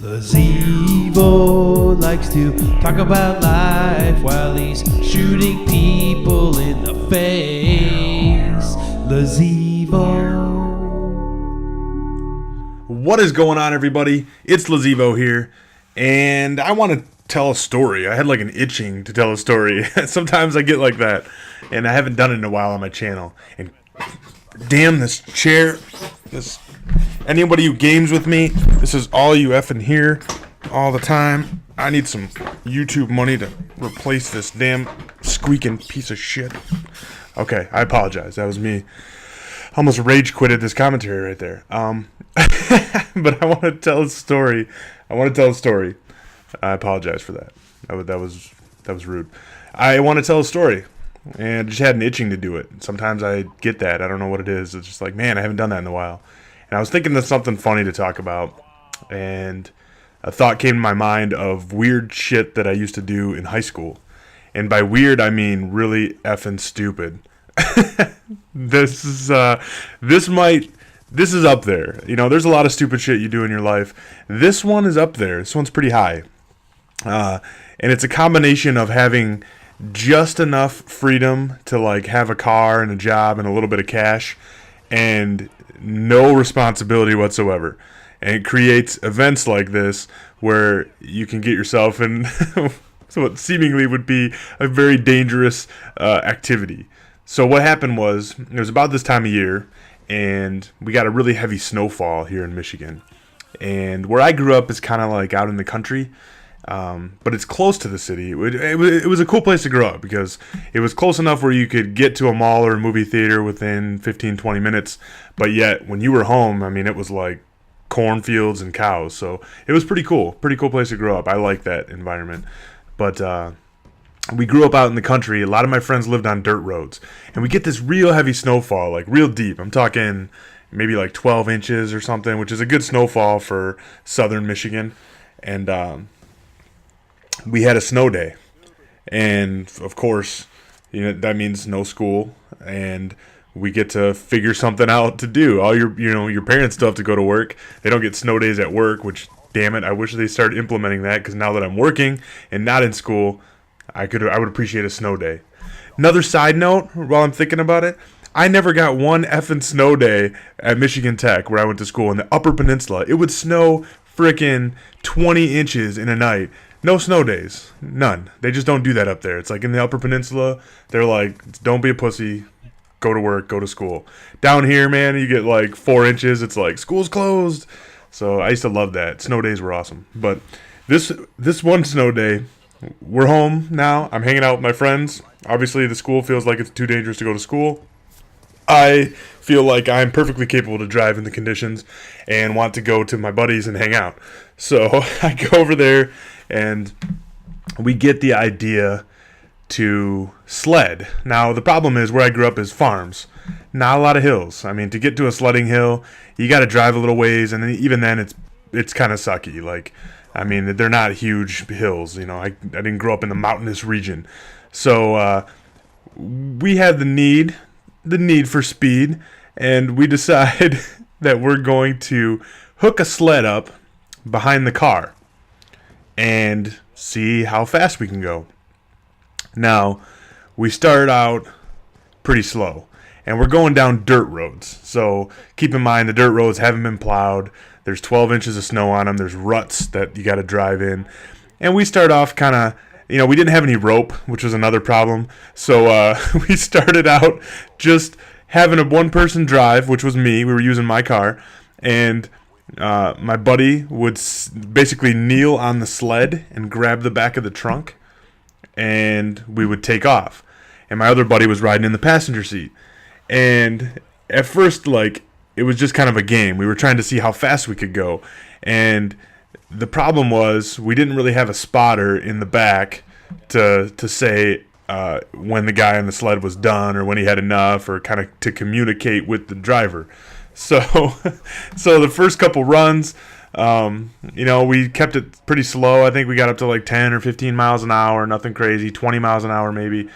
Lazevo likes to talk about life while he's shooting people in the face. Lazevo. What is going on, everybody? It's Lazevo here, and I want to tell a story. I had like an itching to tell a story. Sometimes I get like that, and I haven't done it in a while on my channel. And damn this chair, anybody who games with me, this is all you effing hear all the time. I need some YouTube money to replace this damn squeaking piece of shit. Okay, I apologize. That was me. Almost rage quitted this commentary right there. But I want to tell a story. I apologize for that. That was rude. I want to tell a story, and I just had an itching to do it. Sometimes I get that. I don't know what it is. It's just like, man, I haven't done that in a while. And I was thinking of something funny to talk about, and a thought came to my mind of weird shit that I used to do in high school. And by weird, I mean really effing stupid. This is up there. You know, there's a lot of stupid shit you do in your life. This one is up there. This one's pretty high. And it's a combination of having just enough freedom to like have a car and a job and a little bit of cash and no responsibility whatsoever. And it creates events like this where you can get yourself in what seemingly would be a very dangerous activity. So what happened was, it was about this time of year, and we got a really heavy snowfall here in Michigan. And where I grew up is kind of like out in the country, but it's close to the city. It was a cool place to grow up because it was close enough where you could get to a mall or a movie theater within 15, 20 minutes. But yet, when you were home, I mean, it was like cornfields and cows. So it was pretty cool place to grow up. I like that environment. But we grew up out in the country. A lot of my friends lived on dirt roads. And we get this real heavy snowfall, like real deep. I'm talking maybe like 12 inches or something, which is a good snowfall for southern Michigan. And we had a snow day. And, of course, you know that means no school. And we get to figure something out to do. All your parents still have to go to work. They don't get snow days at work, which, damn it, I wish they started implementing that, because now that I'm working and not in school, I would appreciate a snow day. Another side note, while I'm thinking about it, I never got one effing snow day at Michigan Tech where I went to school in the Upper Peninsula. It would snow frickin' 20 inches in a night. No snow days. None. They just don't do that up there. It's like in the Upper Peninsula, they're like, don't be a pussy. Go to work, go to school. Down here, man, you get like 4 inches. It's like, school's closed. So I used to love that. Snow days were awesome. But this one snow day, we're home now. I'm hanging out with my friends. Obviously, the school feels like it's too dangerous to go to school. I feel like I'm perfectly capable to drive in the conditions and want to go to my buddies and hang out. So I go over there, and we get the idea to sled. Now, the problem is where I grew up is farms. Not a lot of hills. I mean, to get to a sledding hill, you got to drive a little ways, and even then it's kind of sucky. Like, I mean, they're not huge hills. You know, I didn't grow up in the mountainous region. So we had the need for speed, and we decide that we're going to hook a sled up behind the car and see how fast we can go. Now, we started out pretty slow, and we're going down dirt roads. So keep in mind, the dirt roads haven't been plowed. There's 12 inches of snow on them. There's ruts that you got to drive in. And we start off kind of, we didn't have any rope, which was another problem. So we started out just having a one-person drive, which was me. We were using my car. And my buddy would basically kneel on the sled and grab the back of the trunk. And we would take off. And my other buddy was riding in the passenger seat. And at first, like, it was just kind of a game. We were trying to see how fast we could go. And the problem was we didn't really have a spotter in the back to say when the guy on the sled was done or when he had enough, or kind of to communicate with the driver. So the first couple runs, we kept it pretty slow. I think we got up to like 10 or 15 miles an hour, nothing crazy, 20 miles an hour maybe,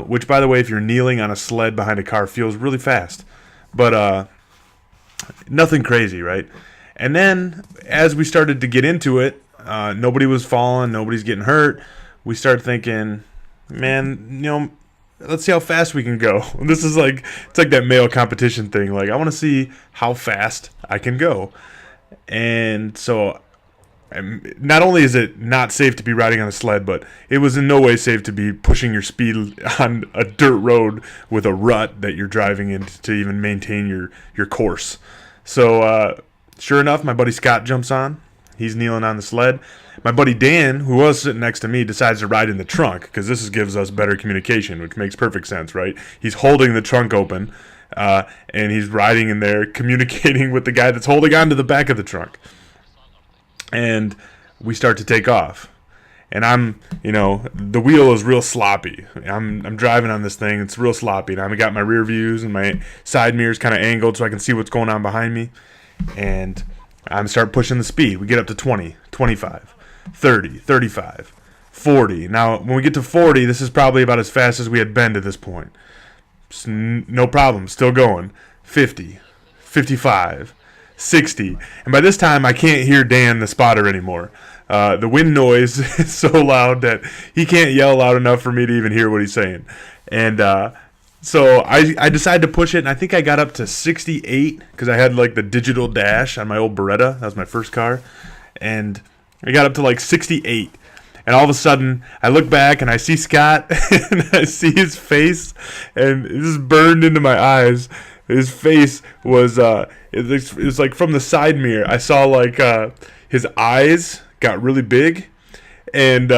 which, by the way, if you're kneeling on a sled behind a car, feels really fast. But nothing crazy, right? And then as we started to get into it, nobody was falling, nobody's getting hurt. We started thinking, man, let's see how fast we can go. This is like, it's like that male competition thing. Like, I want to see how fast I can go. And so not only is it not safe to be riding on a sled, but it was in no way safe to be pushing your speed on a dirt road with a rut that you're driving in to even maintain your course. So sure enough, my buddy Scott jumps on. He's kneeling on the sled. My buddy Dan, who was sitting next to me, decides to ride in the trunk because this gives us better communication, which makes perfect sense, right? He's holding the trunk open, and he's riding in there, communicating with the guy that's holding on to the back of the trunk. And we start to take off. And I'm, the wheel is real sloppy. I'm driving on this thing. It's real sloppy. And I've got my rear views and my side mirrors kind of angled so I can see what's going on behind me. And I'm start pushing the speed. We get up to 20, 25, 30, 35, 40. Now, when we get to 40, this is probably about as fast as we had been to this point. No problem. Still going. 50, 55. 60, and by this time I can't hear Dan the spotter anymore. The wind noise is so loud that he can't yell loud enough for me to even hear what he's saying. And so I decided to push it, and I think I got up to 68 because I had like the digital dash on my old Beretta. That was my first car, and I got up to like 68. And all of a sudden, I look back and I see Scott, and I see his face, and it just burned into my eyes. His face was, it was like from the side mirror. I saw like his eyes got really big, and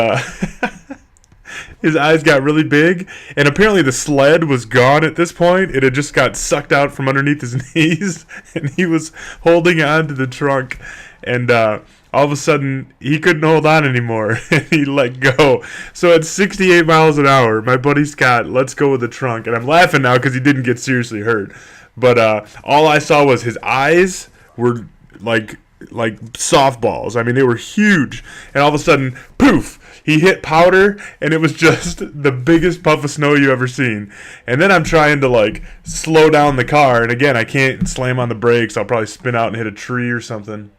his eyes got really big, and apparently the sled was gone at this point. It had just got sucked out from underneath his knees, and he was holding on to the trunk, and all of a sudden he couldn't hold on anymore, and he let go. So at 68 miles an hour, my buddy Scott lets go of the trunk, and I'm laughing now because he didn't get seriously hurt. But all I saw was his eyes were like softballs. I mean, they were huge. And all of a sudden, poof, he hit powder, and it was just the biggest puff of snow you ever seen. And then I'm trying to like slow down the car, and again, I can't slam on the brakes. I'll probably spin out and hit a tree or something.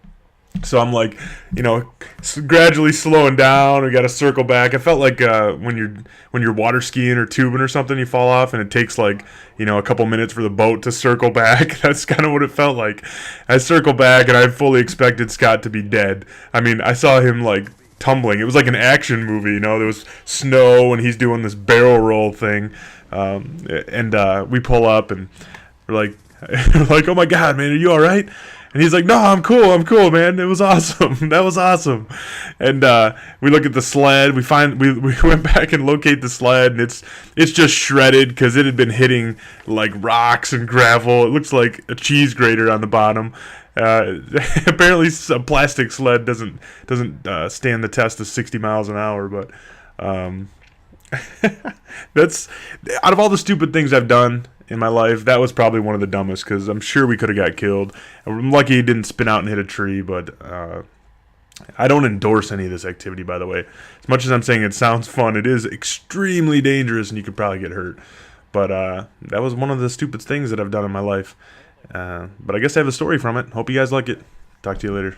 So I'm like, gradually slowing down. We got to circle back. I felt like when you're water skiing or tubing or something, you fall off, and it takes like a couple minutes for the boat to circle back. That's kind of what it felt like. I circled back, and I fully expected Scott to be dead. I mean, I saw him like tumbling. It was like an action movie. There was snow, and he's doing this barrel roll thing, and we pull up, and we're like, oh my God, man, are you all right? And he's like, no, I'm cool, man. It was awesome. That was awesome. And we look at the sled. We went back and locate the sled, and it's just shredded because it had been hitting like rocks and gravel. It looks like a cheese grater on the bottom. Apparently, a plastic sled doesn't stand the test of 60 miles an hour. But that's out of all the stupid things I've done in my life, that was probably one of the dumbest because I'm sure we could have got killed. I'm lucky he didn't spin out and hit a tree, but I don't endorse any of this activity, by the way. As much as I'm saying it sounds fun, it is extremely dangerous and you could probably get hurt. But that was one of the stupid things that I've done in my life. But I guess I have a story from it. Hope you guys like it. Talk to you later.